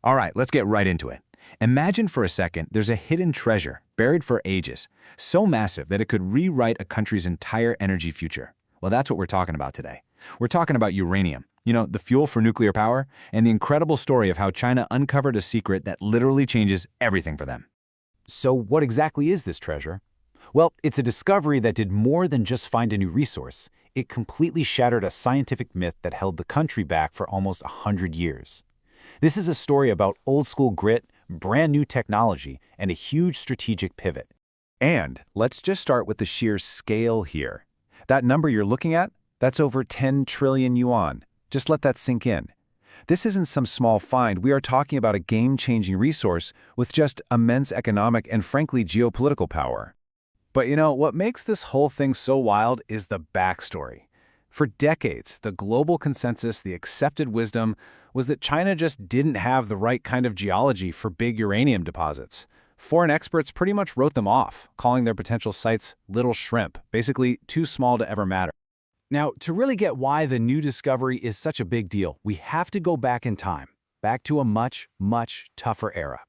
All right, let's get right into it. Imagine for a second there's a hidden treasure buried for ages, so massive that it could rewrite a country's entire energy future. Well, that's what we're talking about today. We're talking about uranium, the fuel for nuclear power, and the incredible story of how China uncovered a secret that literally changes everything for them. So what exactly is this treasure? Well, it's a discovery that did more than just find a new resource. It completely shattered a scientific myth that held the country back for almost 100 years. This is a story about old-school grit, brand new technology, and a huge strategic pivot. And let's just start with the sheer scale here. That number you're looking at, that's over 10 trillion yuan. Just let that sink in. This isn't some small find. We are talking about a game-changing resource with just immense economic and frankly geopolitical power. But what makes this whole thing so wild is the backstory. For decades, the global consensus, the accepted wisdom, was that China just didn't have the right kind of geology for big uranium deposits. Foreign experts pretty much wrote them off, calling their potential sites little shrimp, basically too small to ever matter. Now, to really get why the new discovery is such a big deal, we have to go back in time, back to a much, much tougher era.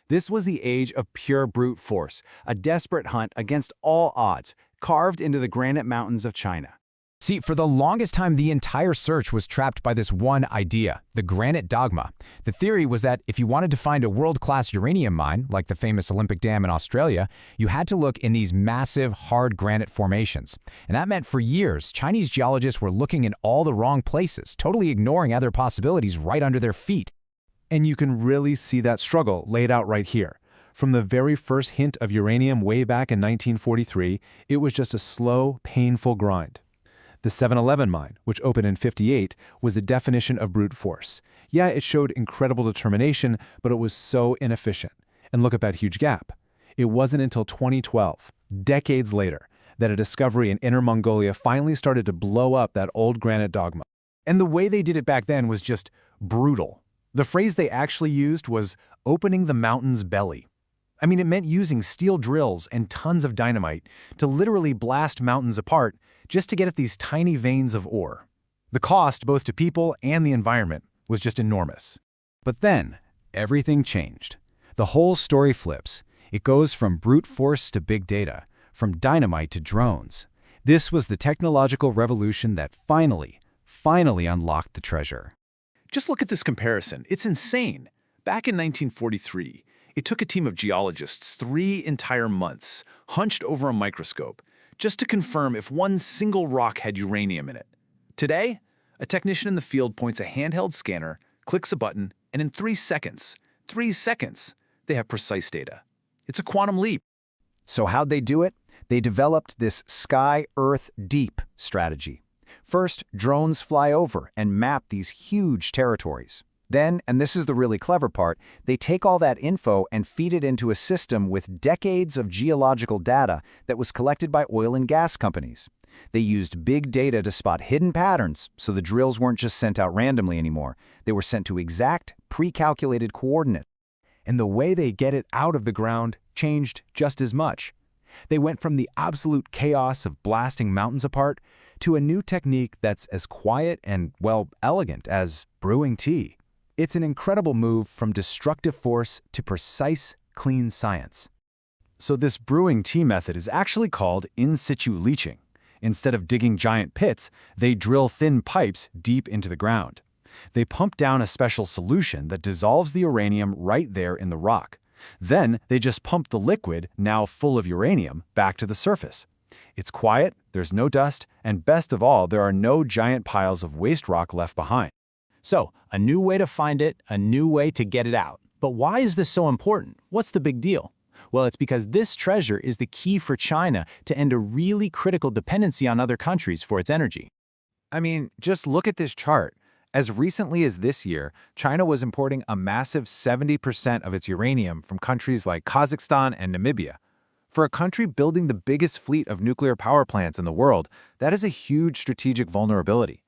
This was the age of pure brute force, a desperate hunt against all odds, carved into the granite mountains of China. See, for the longest time, the entire search was trapped by this one idea, the granite dogma. The theory was that if you wanted to find a world-class uranium mine, like the famous Olympic Dam in Australia, you had to look in these massive, hard granite formations. And that meant for years, Chinese geologists were looking in all the wrong places, totally ignoring other possibilities right under their feet. And you can really see that struggle laid out right here. From the very first hint of uranium way back in 1943, it was just a slow, painful grind. The 711 mine, which opened in '58, was a definition of brute force. Yeah, it showed incredible determination, but it was so inefficient. And look at that huge gap. It wasn't until 2012, decades later, that a discovery in Inner Mongolia finally started to blow up that old granite dogma. And the way they did it back then was just brutal. The phrase they actually used was opening the mountain's belly. I mean, it meant using steel drills and tons of dynamite to literally blast mountains apart just to get at these tiny veins of ore. The cost, both to people and the environment, was just enormous. But then, everything changed. The whole story flips. It goes from brute force to big data, from dynamite to drones. This was the technological revolution that finally unlocked the treasure. Just look at this comparison. It's insane. Back in 1943, it took a team of geologists 3 entire months, hunched over a microscope, just to confirm if one single rock had uranium in it. Today, a technician in the field points a handheld scanner, clicks a button, and in 3 seconds, they have precise data. It's a quantum leap. So how'd they do it? They developed this sky, earth, deep strategy. First, drones fly over and map these huge territories. Then, and this is the really clever part, they take all that info and feed it into a system with decades of geological data that was collected by oil and gas companies. They used big data to spot hidden patterns, so the drills weren't just sent out randomly anymore. They were sent to exact, pre-calculated coordinates. And the way they get it out of the ground changed just as much. They went from the absolute chaos of blasting mountains apart to a new technique that's as quiet and, elegant as brewing tea. It's an incredible move from destructive force to precise, clean science. So this brewing tea method is actually called in situ leaching. Instead of digging giant pits, they drill thin pipes deep into the ground. They pump down a special solution that dissolves the uranium right there in the rock. Then they just pump the liquid, now full of uranium, back to the surface. It's quiet, there's no dust, and best of all, there are no giant piles of waste rock left behind. So, a new way to find it, a new way to get it out. But why is this so important? What's the big deal? Well, it's because this treasure is the key for China to end a really critical dependency on other countries for its energy. I mean, just look at this chart. As recently as this year, China was importing a massive 70% of its uranium from countries like Kazakhstan and Namibia. For a country building the biggest fleet of nuclear power plants in the world, that is a huge strategic vulnerability.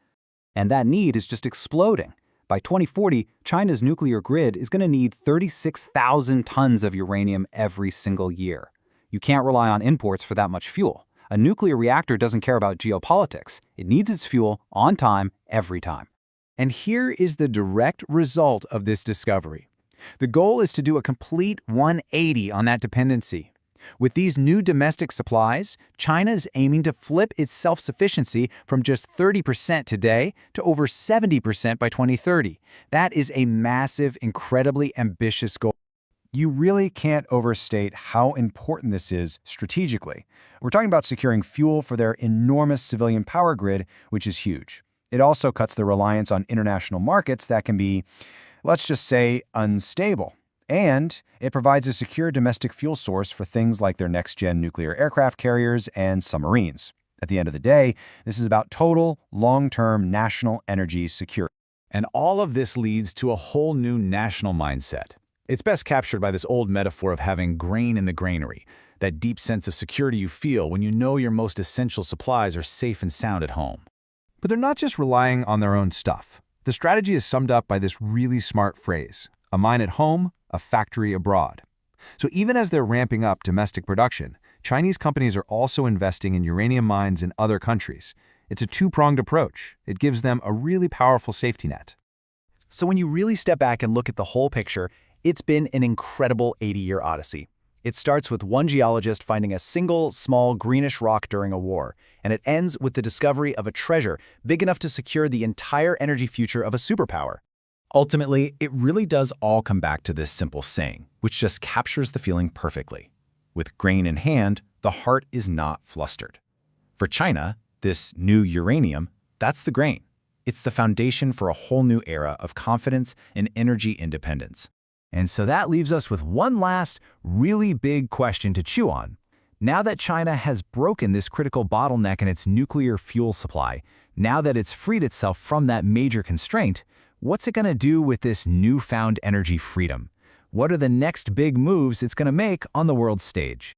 And that need is just exploding. By 2040, China's nuclear grid is going to need 36,000 tons of uranium every single year. You can't rely on imports for that much fuel. A nuclear reactor doesn't care about geopolitics. It needs its fuel on time, every time. And here is the direct result of this discovery. The goal is to do a complete 180 on that dependency. With these new domestic supplies, China is aiming to flip its self-sufficiency from just 30% today to over 70% by 2030. That is a massive, incredibly ambitious goal. You really can't overstate how important this is strategically. We're talking about securing fuel for their enormous civilian power grid, which is huge. It also cuts the reliance on international markets that can be, let's just say, unstable. And it provides a secure domestic fuel source for things like their next-gen nuclear aircraft carriers and submarines. At the end of the day, this is about total, long-term national energy security. And all of this leads to a whole new national mindset. It's best captured by this old metaphor of having grain in the granary, that deep sense of security you feel when you know your most essential supplies are safe and sound at home. But they're not just relying on their own stuff. The strategy is summed up by this really smart phrase: a mine at home, a factory abroad. So even as they're ramping up domestic production, Chinese companies are also investing in uranium mines in other countries. It's a two-pronged approach. It gives them a really powerful safety net. So when you really step back and look at the whole picture, it's been an incredible 80-year odyssey. It starts with one geologist finding a single, small, greenish rock during a war, and it ends with the discovery of a treasure big enough to secure the entire energy future of a superpower. Ultimately, it really does all come back to this simple saying, which just captures the feeling perfectly. With grain in hand, the heart is not flustered. For China, this new uranium, that's the grain. It's the foundation for a whole new era of confidence and energy independence. And so that leaves us with one last, really big question to chew on. Now that China has broken this critical bottleneck in its nuclear fuel supply, now that it's freed itself from that major constraint, what's it going to do with this newfound energy freedom? What are the next big moves it's going to make on the world stage?